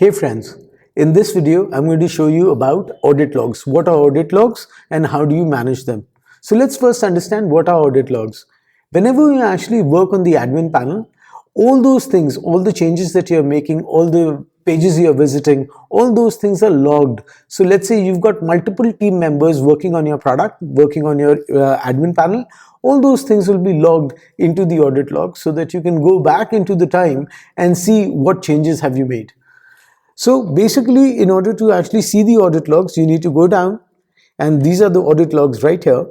Hey friends, in this video I'm going to show you about audit logs. What are audit logs and how do you manage them? So let's first understand what are audit logs. Whenever you actually work on the admin panel, all those things, all the changes that you're making, all the pages you're visiting, all those things are logged. So let's say you've got multiple team members working on your product, working on your admin panel. All those things will be logged into the audit log so that you can go back into the time and see what changes have you made. So basically, in order to actually see the audit logs, you need to go down, and these are the audit logs right here.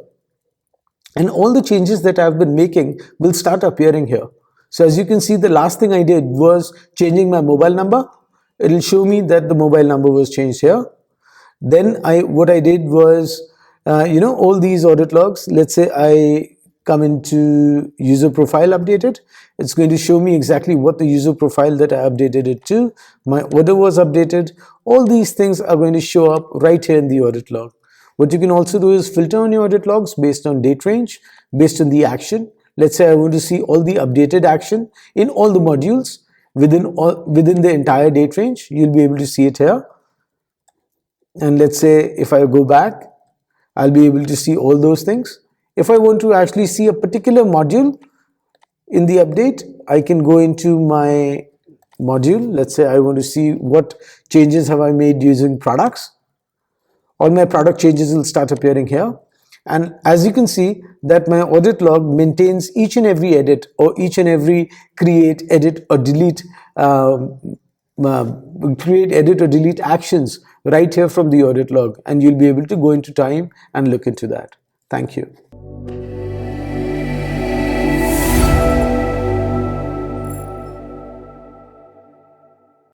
And all the changes that I've been making will start appearing here. So as you can see, the last thing I did was changing my mobile number. It'll show me that the mobile number was changed here. Then what I did was, all these audit logs, let's say I come into user profile updated, it's going to show me exactly what the user profile that I updated it to, my order was updated. All these things are going to show up right here in the audit log. What you can also do is filter on your audit logs based on date range, based on the action. Let's say I want to see all the updated action in all the modules within the entire date range. You'll be able to see it here. And let's say if I go back, I'll be able to see all those things. If I want to actually see a particular module in the update, I can go into my module. Let's say I want to see what changes have I made using products. All my product changes will start appearing here. And as you can see that my audit log maintains each and every edit or each and every create, edit or delete actions right here from the audit log, and you'll be able to go into time and look into that. Thank you.